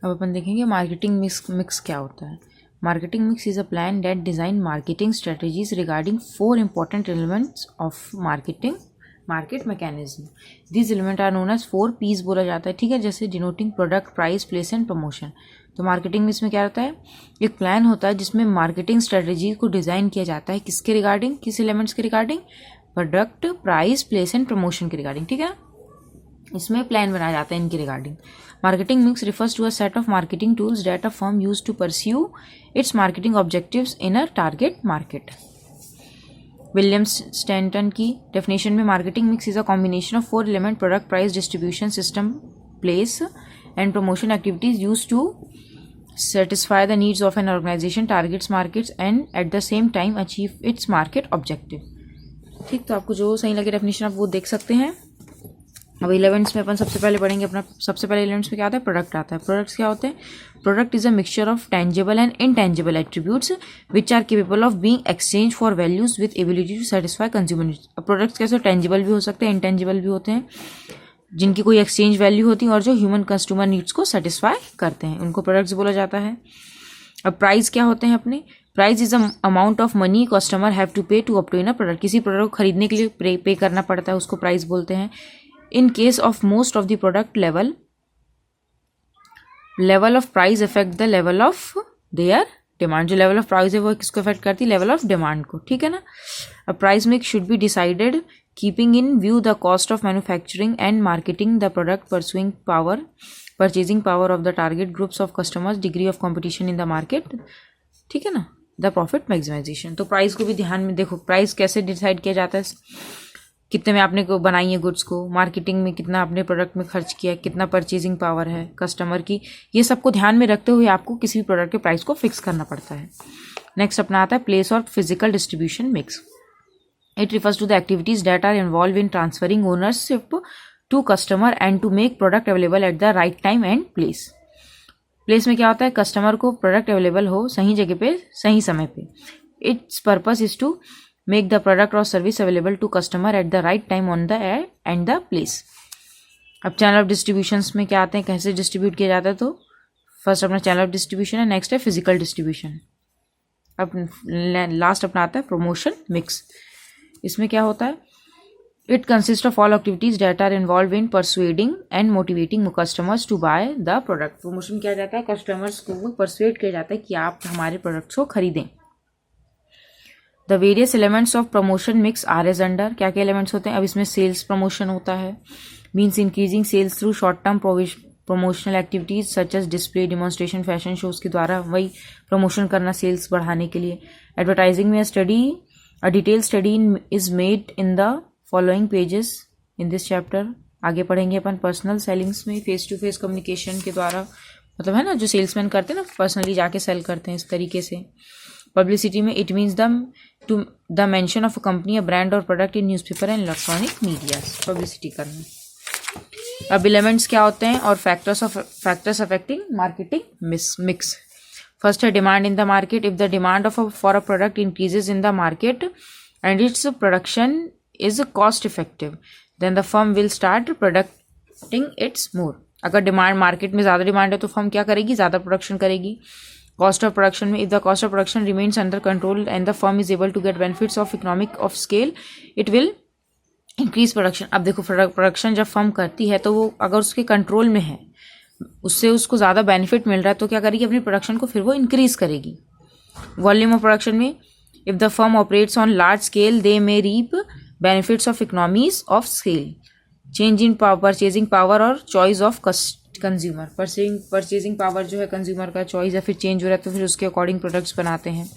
अब अपन देखेंगे marketing mix क्या होता है। Marketing mix is a plan that design marketing strategies regarding 4 important elements of market mechanism. These element are known as 4 P's बोला जाता है, ठीक है, जैसे denoting product, price, place and promotion. तो मार्केटिंग मिक्स में क्या होता है, एक प्लान होता है जिसमें मार्केटिंग स्ट्रेटेजी को डिजाइन किया जाता है किसके रिगार्डिंग, किस एलिमेंट्स के regarding, product, price, place and promotion के रिगार्डिंग, ठीक है। इसमें प्लान बनाया जाता है इनके regarding. Marketing mix refers to a set of marketing tools that a firm use to pursue its marketing objectives in a target market. William Stanton की definition में marketing mix is a combination of 4 element product, price, distribution system, place and promotion activities use to satisfy the needs of an organization, targets markets and at the same time achieve its market objective। ठीक, तो आपको जो सही लगे definition आप वो देख सकते हैं। अब एलिमेंट्स में अपन सबसे पहले पढ़ेंगे, अपना सबसे पहले एलिमेंट्स में क्या आता है, प्रोडक्ट आता है। प्रोडक्ट्स क्या होते हैं, product is a mixture of tangible and intangible attributes which are capable of being exchange for values with ability to satisfy consumer needs. अब प्रोडक्ट्स कैसे टेंजिबल भी हो सकते हैं, इनटेंजिबल भी होते हैं, जिनकी कोई एक्सचेंज वैल्यू होती है और जो ह्यूमन कस्टमर नीड्स को सेटिस्फाई करते हैं, उनको प्रोडक्ट्स बोला जाता है। अब प्राइस क्या होते हैं अपने, price is a amount of money customer have to pay to obtain a product. किसी प्रोडक्ट को खरीदने के लिए पे करना पड़ता है, उसको प्राइस बोलते हैं। In case of most of the product level of price affect the level of their demand. जो लेवल ऑफ प्राइस है वो किसको अफेक्ट करती है, लेवल ऑफ डिमांड को, ठीक है ना। अब price mix should be decided keeping in view the cost of manufacturing and marketing the product, purchasing power of the target groups of customers, degree of competition in the market, ठीक है ना, the profit maximization। तो price को भी ध्यान में देखो, price कैसे डिसाइड किया जाता है, कितने में आपने को बनाई है गुड्स को, मार्केटिंग में कितना आपने प्रोडक्ट में खर्च किया, कितना परचेजिंग पावर है कस्टमर की, ये सबको ध्यान में रखते हुए आपको किसी भी प्रोडक्ट के प्राइस को फिक्स करना पड़ता है। नेक्स्ट अपना आता है प्लेस और physical distribution mix. It refers to the activities that are involved in transferring ownership to customer and to make product available at the right time and place। Place में क्या होता है, कस्टमर को product available हो सही जगह पे सही समय पे। Its purpose is to make the product or service available to customer at the right time on the air and the place। अब चैनल ऑफ डिस्ट्रीब्यूशन में क्या आते हैं, कैसे डिस्ट्रीब्यूट किया जाता है, तो फर्स्ट अपना चैनल ऑफ डिस्ट्रीब्यूशन है, नेक्स्ट है फिजिकल डिस्ट्रीब्यूशन। अब लास्ट अपना आता है प्रमोशन मिक्स। इसमें क्या होता है, it consist of all activities that are involve in persuading and motivating customers to buy the product. Promotion किया जाता है, कस्टमर्स को परसुएड किया जाता है कि आप हमारे प्रोडक्ट्स को खरीदें। The various elements of promotion mix are as under. क्या क्या एलिमेंट्स होते हैं, अब इसमें सेल्स प्रमोशन होता है, means increasing sales through short term promotional activities such as display, demonstration, fashion shows के द्वारा वही प्रमोशन करना सेल्स बढ़ाने के लिए। एडवर्टाइजिंग में A detailed study is made in the following pages in this chapter। आगे पढ़ेंगे अपन पर्सनल सेलिंग्स में, फेस टू फेस कम्युनिकेशन के द्वारा, मतलब है ना जो सेल्समैन करते हैं ना, पर्सनली जाके सेल करते हैं इस तरीके से। पब्लिसिटी में it means the mention of a company, a brand और product in newspaper and electronic media, publicity करना। अब एलिमेंट्स क्या होते हैं और factors affecting marketing mix. First है demand in the market। If the demand for a product increases in the market and its production is cost effective, then the firm will start producing its more। अगर demand market में ज़्यादा demand है तो firm क्या करेगी, ज़्यादा production करेगी। Cost of production में, if the cost of production remains under control and the firm is able to get benefits of economic of scale, it will increase production. अब देखो प्रोडक्शन जब फर्म करती है तो वो अगर उसके कंट्रोल में है, उससे उसको ज़्यादा बेनिफिट मिल रहा है, तो क्या करेगी, अपनी प्रोडक्शन को फिर वो इंक्रीज करेगी। वॉल्यूम ऑफ प्रोडक्शन में, if the firm operates on large scale they may reap benefits of economies of scale. Change in purchasing power और choice of consumer. Purchasing power जो है कंज्यूमर का चॉइस या फिर चेंज हो रहा है तो फिर उसके अकॉर्डिंग प्रोडक्ट्स बनाते हैं,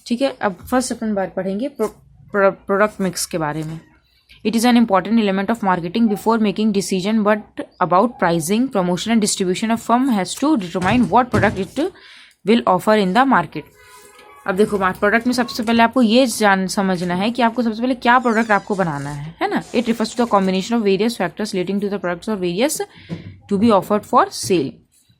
ठीक है। अब फर्स्ट अपन बात पढ़ेंगे प्रोडक्ट मिक्स के बारे में। It is an important element of marketing before making decision, but about pricing, promotion and distribution, a firm has to determine what product it will offer in the market। अब देखो product में सबसे पहले आपको ये समझना है कि आपको सबसे पहले क्या प्रोडक्ट आपको बनाना है ना। It refers to the combination of various factors relating to the products और various to be offered for sale.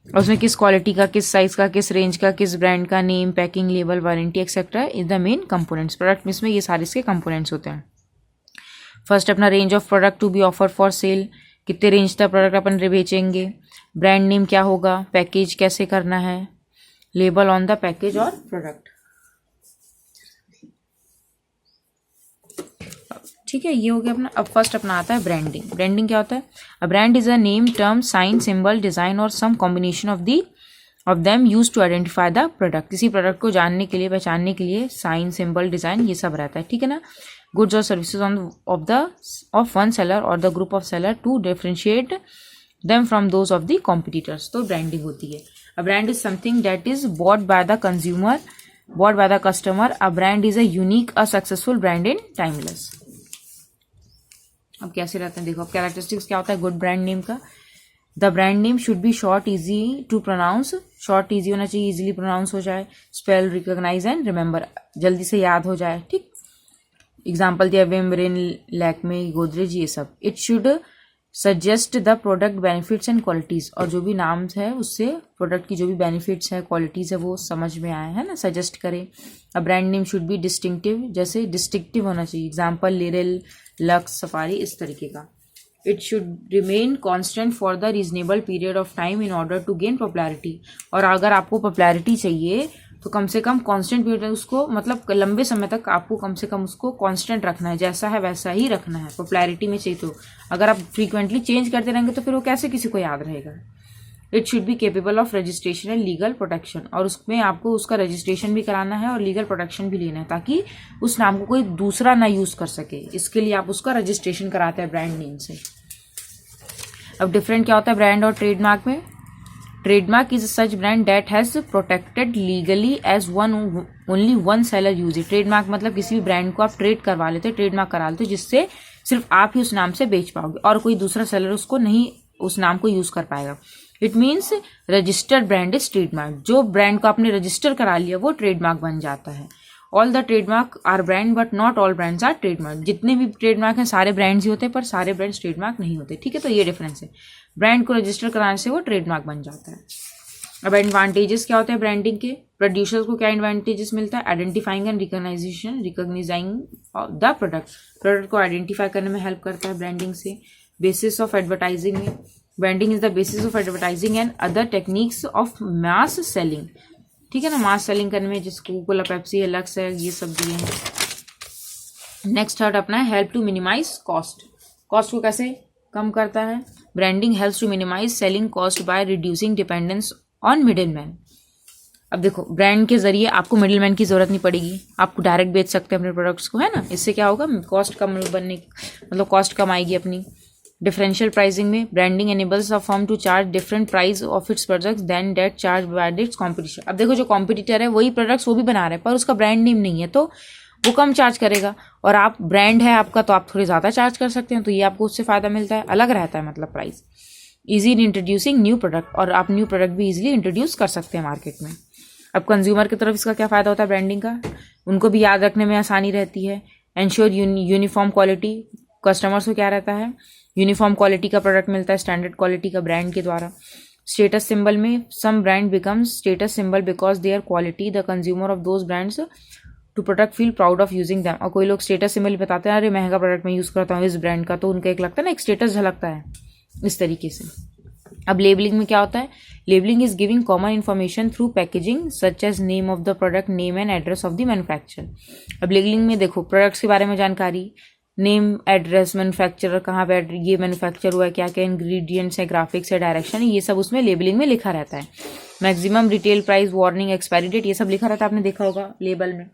और उसमें किस क्वालिटी का, किस साइज का, किस रेंज का, किस ब्रांड का, name, packing, label, warranty etcetera is the main components. Product में इसमें ये सारे इसके कंपोनेंट्स होते हैं। फर्स्ट अपना range of product to be offer for sale, कितने रेंज तक प्रोडक्ट अपन बेचेंगे, ब्रांड नेम क्या होगा, पैकेज कैसे करना है, लेबल ऑन द पैकेज और प्रोडक्ट। ठीक है, ये हो गया अपना। अब फर्स्ट अपना आता है ब्रांडिंग। ब्रांडिंग क्या होता है? A brand is a name, term, sign, symbol, design और some combination of them use to identify the product. किसी प्रोडक्ट को जानने के लिए, पहचानने के लिए साइन, सिंबल, डिजाइन ये सब रहता है। ठीक है ना। गुड्स और सर्विसेज ऑफ वन सेलर और the group of seller to differentiate them from those of the competitors. तो ब्रांडिंग होती है। A brand is something that is bought by the consumer, bought by the customer. A brand is a unique, a successful brand in timeless. अब कैसे रहते हैं देखो। अब characteristics क्या होता है गुड ब्रांड नेम का? The brand name should be short, easy to pronounce. Short easy होना चाहिए, इजीली प्रोनाउंस हो जाए, स्पेल, रिकॉग्नाइज एंड रिमेंबर, जल्दी से याद हो जाए। ठीक। एग्जाम्पल दिया विमरिन, लैक्मे, गोदरेज, ये सब। It should suggest the product benefits and qualities, और जो भी नाम है उससे प्रोडक्ट की जो भी बेनिफिट्स है, क्वालिटीज है, वो समझ में आए, है ना, सजेस्ट करे। A brand name should be distinctive, जैसे डिस्टिंक्टिव होना चाहिए। एग्जाम्पल लिरिल, लक्स, सफारी, इस तरीके का। It should remain constant for the reasonable period of time in order to gain popularity, और अगर आपको पॉपुलैरिटी चाहिए तो कम से कम कांस्टेंट पीरियड, उसको मतलब लंबे समय तक आपको कम से कम उसको कांस्टेंट रखना है, जैसा है वैसा ही रखना है। पॉपुलैरिटी में चाहिए तो अगर आप फ्रीक्वेंटली चेंज करते रहेंगे तो फिर वो कैसे किसी को याद रहेगा। It should be capable of registration and legal protection, और उसमें आपको उसका रजिस्ट्रेशन भी कराना है और लीगल प्रोटेक्शन भी लेना है, ताकि उस नाम को कोई दूसरा ना यूज कर सके। इसके लिए आप उसका रजिस्ट्रेशन कराते हैं ब्रांड नेम से। अब डिफरेंट क्या होता है ब्रांड और ट्रेडमार्क में? Trademark is such brand that has protected legally as only one seller use it. Trademark मतलब किसी भी ब्रांड को आप ट्रेड करवा लेते, ट्रेडमार्क करा लेते, जिससे सिर्फ आप ही उस नाम से बेच पाओगे और कोई दूसरा सेलर उसको नहीं, उस नाम को यूज कर पाएगा। It means registered brand is trademark. जो ब्रांड को आपने रजिस्टर करा लिया वो ट्रेडमार्क बन जाता है। All the trademark are brand but not all brands are trademark. जितने भी ट्रेडमार्क हैं सारे ब्रांड्स ही होते हैं, पर सारे ब्रांड्स ट्रेडमार्क नहीं होते। ठीक है, तो ये डिफरेंस है। ब्रांड को रजिस्टर कराने से वो ट्रेडमार्क बन जाता है। अब एडवांटेजेस क्या होते हैं ब्रांडिंग के? प्रोड्यूसर्स को क्या एडवांटेजेस मिलता है? Identifying and recognising the product को आइडेंटिफाई करने में हेल्प करता है ब्रांडिंग से। बेसिस ऑफ एडवर्टाइजिंग में, branding is the basis of advertising and other techniques of mass selling. ठीक है ना, मास सेलिंग करने में जिसको कोकोला, पेप्सी है, लक्स है, ये सब दिए हैं। नेक्स्ट थर्ड अपना है help to minimise cost. Cost को कैसे कम करता है? Branding helps to minimise selling cost by reducing dependence on middleman. अब देखो, ब्रांड के जरिए आपको मिडिलमैन की जरूरत नहीं पड़ेगी, आपको डायरेक्ट बेच सकते हैं अपने प्रोडक्ट्स को, है ना। इससे क्या होगा? कॉस्ट कम बनने, मतलब कॉस्ट कम आएगी अपनी। डिफरेंशियल प्राइसिंग में, branding enables a firm to charge different price of its products than that charge by its competition. अब देखो, जो कॉम्पिटिटर है वही प्रोडक्ट्स वो भी बना रहे हैं, पर उसका ब्रांड नेम नहीं है तो वो कम चार्ज करेगा, और आप ब्रांड है आपका तो आप थोड़ी ज्यादा चार्ज कर सकते हैं, तो ये आपको उससे फायदा मिलता है, अलग रहता है मतलब price. Easy in introducing new product, और आप न्यू प्रोडक्ट भी इजीली इंट्रोड्यूस कर सकते हैं मार्केट में। अब कंज्यूमर की तरफ इसका क्या फायदा होता है ब्रांडिंग का? उनको भी याद रखने में आसानी रहती है। एंश्योर यूनिफॉर्म क्वालिटी, कस्टमर्स को क्या रहता है? यूनिफॉर्म क्वालिटी का प्रोडक्ट मिलता है, स्टैंडर्ड क्वालिटी का ब्रांड के द्वारा। स्टेटस सिंबल में, some brand becomes status symbol because their quality, the consumer of those brands to product feel proud of using them. और कोई लोग स्टेटस सिंबल बताते हैं, अरे महंगा प्रोडक्ट मैं यूज करता हूँ इस ब्रांड का, तो उनका एक लगता है ना, एक स्टेटस झलकता है इस तरीके से। अब लेबलिंग में क्या होता है? Labelling is giving common information through packaging such as name of the product, name and address of the manufacturer. अब लेबलिंग में देखो, प्रोडक्ट्स के बारे में जानकारी, नेम, एड्रेस, मैन्युफैक्चरर, कहाँ पे ये मैन्युफैक्चर हुआ है, क्या क्या इंग्रेडिएंट्स है, ग्राफिक्स है, डायरेक्शन है, ये सब उसमें लेबलिंग में लिखा रहता है। Maximum retail price, warning, expiry date, ये सब लिखा रहता है, आपने देखा होगा लेबल में।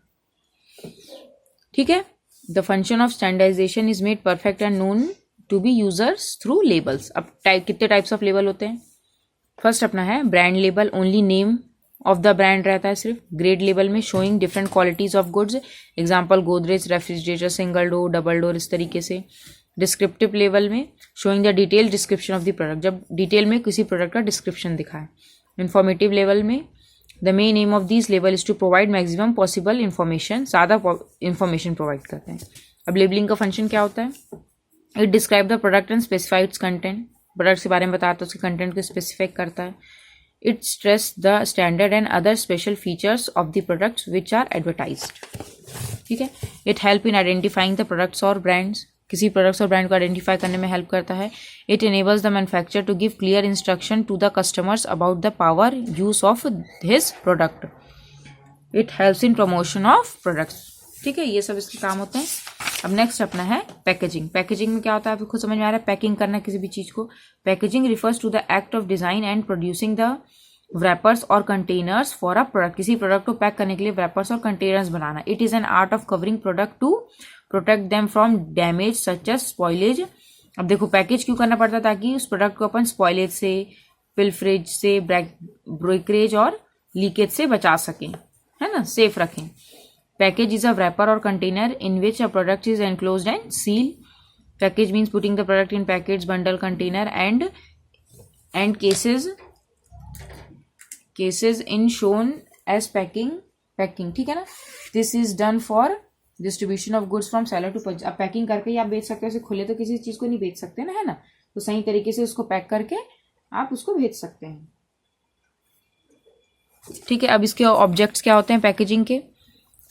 ठीक है। The function of standardisation is made perfect and known to be users through labels. अब कितने टाइप्स ऑफ लेबल होते हैं? फर्स्ट अपना है brand label, only name of the brand रहता है सिर्फ। ग्रेड लेबल में showing different qualities of goods, example Godrej, refrigerator, single door, double door, इस तरीके से। डिस्क्रिप्टिव लेवल में showing the detail description of the product, जब डिटेल में किसी प्रोडक्ट का डिस्क्रिप्शन दिखाए। इंफॉर्मेटिव लेवल में the main aim of this label is to provide maximum possible information, ज़्यादा इन्फॉर्मेशन प्रोवाइड करते हैं। अब लेबलिंग का फंक्शन क्या होता है? It describe the product and specify it's content, product के बारे में बताता है, उसके कंटेंट को स्पेसिफाई करता है। It stress the standard and other special features of the products which are advertised. ठीक है। It help in identifying the products और ब्रांड्स, किसी प्रोडक्ट्स और ब्रांड को आइडेंटिफाई करने में हेल्प करता है। It enables the manufacturer to give clear instruction to the customers about the power use of his product. It helps in promotion of products. ठीक है, ये सब इसके काम होते हैं। अब नेक्स्ट अपना है पैकेजिंग। पैकेजिंग में क्या होता है आपको खुद समझ में आ रहा है, पैकिंग करना किसी भी चीज को। Packaging refers to the act of design and producing the wrappers और कंटेनर्स फॉर अ प्रोडक्ट। किसी प्रोडक्ट को पैक करने के लिए wrappers और कंटेनर्स बनाना। It is an art of covering product to protect them from damage such as spoilage. अब देखो पैकेज क्यों करना पड़ता है, ताकि उस प्रोडक्ट को अपन स्पॉइलेज से, पिल्फरेज से, ब्रेकरेज और लीकेज से बचा सकें, है ना, सेफ रखें। Package is a wrapper or container in which a product is enclosed and sealed. Package means putting the product in package, bundle, container and cases in shown as packing. ठीक है ना। This is done for distribution of goods from seller to purchaser. अब packing करके ही आप बेच सकते हो, उसे खुले तो किसी चीज को नहीं बेच सकते ना, है ना। तो सही तरीके से उसको पैक करके आप उसको भेज सकते हैं। ठीक है, अब इसके ऑब्जेक्ट्स क्या होते हैं पैकेजिंग के।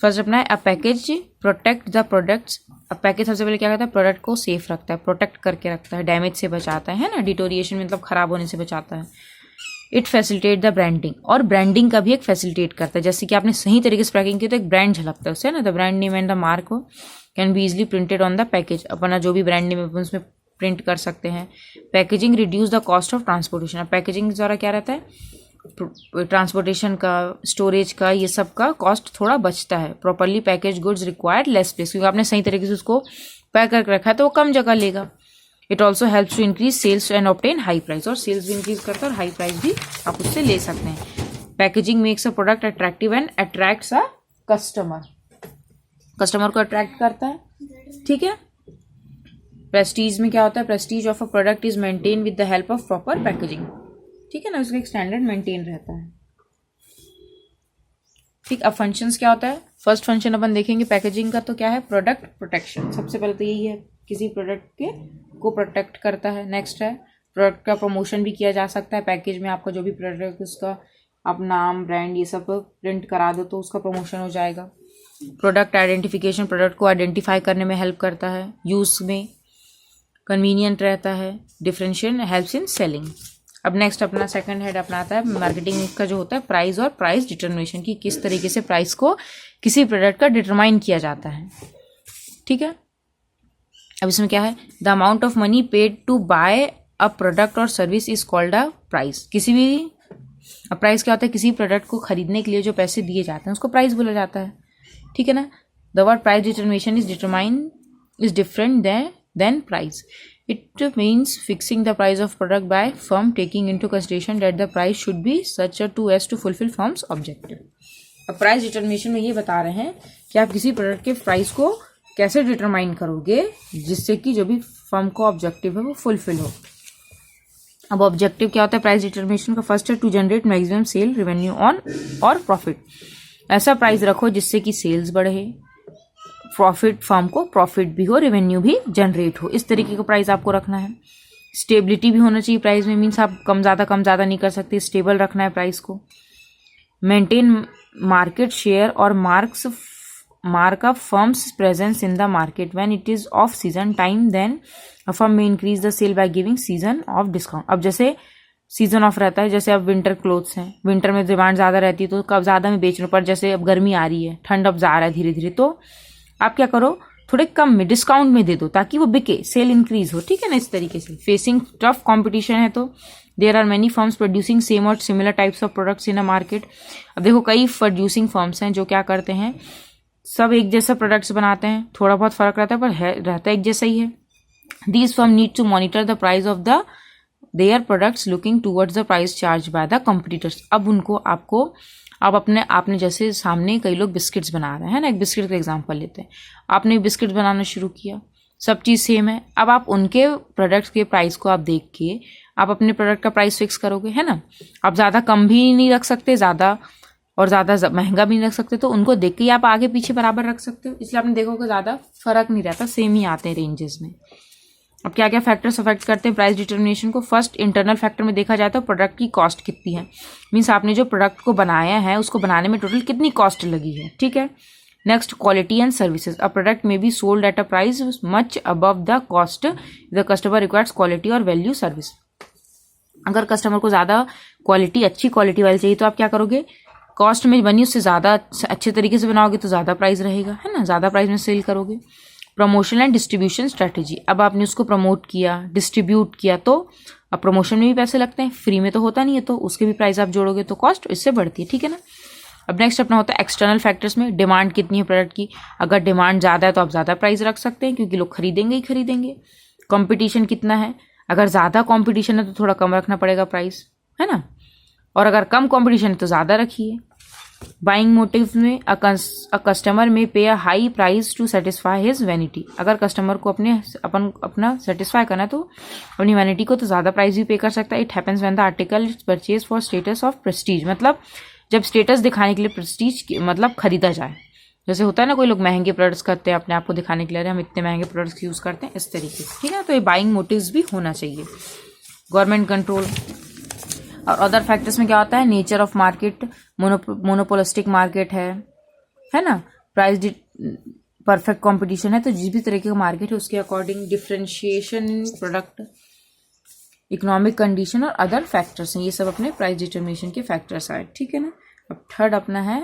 फर्स्ट अपना है a package protect the products. अब पैकेज सबसे पहले क्या करता है, प्रोडक्ट को सेफ रखता है, प्रोटेक्ट करके रखता है, डैमेज से बचाता है ना, डिटोरिएशन मतलब खराब होने से बचाता है। इट फैसिलिटेट द ब्रांडिंग, और ब्रांडिंग का भी एक फैसिलिटेट करता है। जैसे कि आपने सही तरीके से पैकिंग की तो एक ब्रांड झलकता है उससे ना। The brand name and the mark can be easily printed on the package. अपना जो भी ब्रांड नेम है उसमें प्रिंट कर सकते हैं। Packaging reduce the cost of transportation. अब पैकेजिंग द्वारा क्या रहता है, ट्रांसपोर्टेशन का, स्टोरेज का, ये सब का कॉस्ट थोड़ा बचता है। Properly package goods required less space, क्योंकि आपने सही तरीके से उसको पैक करके रखा है तो वो कम जगह लेगा। It also helps to increase sales and obtain high price, और सेल्स भी इंक्रीज करता है और हाई प्राइस भी आप उससे ले सकते हैं। Packaging makes a product attractive and attracts a customer, customer को अट्रैक्ट करता है। ठीक है। प्रेस्टीज में क्या होता है, Prestige of a product is maintain with the help of proper packaging. ठीक है ना, उसका एक स्टैंडर्ड मेंटेन रहता है। ठीक, अब फंक्शंस क्या होता है। फर्स्ट फंक्शन अपन देखेंगे पैकेजिंग का, तो क्या है, प्रोडक्ट प्रोटेक्शन। सबसे पहले तो यही है, किसी प्रोडक्ट के को प्रोटेक्ट करता है। नेक्स्ट है प्रोडक्ट का प्रमोशन भी किया जा सकता है। पैकेज में आपका जो भी प्रोडक्ट उसका आप नाम, ब्रांड, ये सब प्रिंट करा दो तो उसका प्रमोशन हो जाएगा। प्रोडक्ट आइडेंटिफिकेशन, प्रोडक्ट को आइडेंटिफाई करने में हेल्प करता है। यूज में कन्वीनियंट रहता है। Differentiation helps in selling. अब नेक्स्ट अपना सेकंड हेड अपना आता है मार्केटिंग का जो होता है प्राइस और प्राइस डिटर्मिनेशन, की किस तरीके से प्राइस को किसी प्रोडक्ट का डिटरमाइन किया जाता है। ठीक है। अब इसमें क्या है, the amount of money paid to buy a product और service is called a price. किसी भी प्राइस क्या होता है, किसी प्रोडक्ट को खरीदने के लिए जो पैसे दिए जाते हैं उसको प्राइस बोला जाता है। ठीक है ना। The word price determination is different than price. It means fixing the price of product by firm taking into consideration that the price should be such as to fulfill firm's objective. अब price determination में ये बता रहे हैं कि आप किसी product के प्राइस को कैसे डिटरमाइन करोगे जिससे कि जो भी फर्म का ऑब्जेक्टिव है वो फुलफिल हो। अब ऑब्जेक्टिव क्या होता है प्राइस डिटर्मिनेशन का, फर्स्ट है to generate maximum sale revenue on और प्रॉफिट। ऐसा प्राइस रखो जिससे कि सेल्स बढ़े, प्रॉफिट, फर्म को प्रॉफिट भी हो, रेवेन्यू भी जनरेट हो, इस तरीके का प्राइस आपको रखना है। स्टेबिलिटी भी होना चाहिए प्राइस में, मीन्स आप कम ज़्यादा नहीं कर सकते, स्टेबल रखना है प्राइस को। मेंटेन मार्केट शेयर और mark a firm's presence in the market when it is off season time, then a firm may increase the sale by giving season off discount. अब जैसे सीजन ऑफ रहता है, जैसे अब winter clothes हैं, winter में demand ज़्यादा रहती है तो कब ज़्यादा में बेचने पर, जैसे अब गर्मी आ रही है, ठंड अब जा रहा है धीरे धीरे, तो आप क्या करो थोड़े कम में डिस्काउंट में दे दो ताकि वो बिके, सेल इंक्रीज हो। ठीक है ना, इस तरीके से। फेसिंग टफ कंपटीशन है तो there are many firms producing same और similar types of products in a market. अब देखो कई प्रोड्यूसिंग फर्म्स हैं जो क्या करते हैं, सब एक जैसा प्रोडक्ट्स बनाते हैं, थोड़ा बहुत फर्क रहता है पर रहता एक जैसा ही है। These firm need to monitor the price of the their products looking towards the price charge by the competitors. अब उनको आप आपने जैसे सामने कई लोग बिस्किट्स बना रहे हैं ना, एक बिस्किट का एग्जांपल लेते हैं, आपने बिस्किट बनाना शुरू किया, सब चीज़ सेम है। अब आप उनके प्रोडक्ट्स के प्राइस को आप देख के आप अपने प्रोडक्ट का प्राइस फिक्स करोगे, है ना। आप ज़्यादा कम भी नहीं रख सकते, ज़्यादा महंगा भी नहीं रख सकते, तो उनको देख के ही आप आगे पीछे बराबर रख सकते हो। इसलिए आपने देखोगे ज़्यादा फर्क नहीं रहता, सेम ही आते हैं रेंजेस में। अब क्या क्या फैक्टर्स अफेक्ट करते हैं प्राइस डिटर्मिनेशन को। फर्स्ट इंटरनल फैक्टर में देखा जाए तो प्रोडक्ट की कॉस्ट कितनी है, मीन्स आपने जो प्रोडक्ट को बनाया है उसको बनाने में टोटल कितनी कॉस्ट लगी है। ठीक है। Next, quality and services. A product may be sold at a price much above the cost the customer requires quality और वैल्यू सर्विस। अगर कस्टमर को ज़्यादा क्वालिटी, अच्छी क्वालिटी वाली चाहिए तो आप क्या करोगे, कॉस्ट में बनी उससे ज़्यादा अच्छे तरीके से बनाओगे तो ज़्यादा प्राइस रहेगा, है ना, ज़्यादा प्राइस में सेल करोगे। Promotion and distribution strategy. अब आपने उसको प्रमोट किया, डिस्ट्रीब्यूट किया, तो अब प्रमोशन में भी पैसे लगते हैं, फ्री में तो होता नहीं है, तो उसके भी प्राइस आप जोड़ोगे तो कॉस्ट इससे बढ़ती है, ठीक है ना। अब नेक्स्ट अपना होता है एक्सटर्नल फैक्टर्स में डिमांड कितनी है प्रोडक्ट की। अगर डिमांड ज़्यादा है तो आप ज़्यादा प्राइस रख सकते हैं क्योंकि लोग खरीदेंगे ही खरीदेंगे। कंपटीशन कितना है, अगर ज़्यादा कंपटीशन है तो थोड़ा कम रखना पड़ेगा प्राइस, है ना, और अगर कम कंपटीशन है तो ज़्यादा रखिए। बाइंग मोटिव में अ customer may pay a high price to satisfy his vanity. अगर कस्टमर को अपना सेटिस्फाई करना है तो अपनी वैनिटी को तो ज़्यादा प्राइस भी पे कर सकता है। It happens when the article purchase for status of Prestige, मतलब जब स्टेटस दिखाने के लिए प्रेस्टीज मतलब खरीदा जाए। जैसे होता है ना, कोई लोग महंगे प्रोडक्ट्स करते हैं अपने आप को दिखाने के लिए, हम इतने महंगे प्रोडक्ट्स यूज़ करते हैं, इस तरीके से, ठीक है। तो ये बाइंग मोटिव्स भी होना चाहिए। गवर्नमेंट कंट्रोल और अदर फैक्टर्स में क्या होता है, nature of market, monopolistic market है ना, प्राइस परफेक्ट कंपटीशन है, तो जिस भी तरीके का मार्केट है उसके अकॉर्डिंग डिफरेंशिएशन इन प्रोडक्ट, इकोनॉमिक कंडीशन और अदर फैक्टर्स हैं, ये सब अपने प्राइस डिटर्मिनेशन के फैक्टर्स आए, ठीक है ना। अब थर्ड अपना है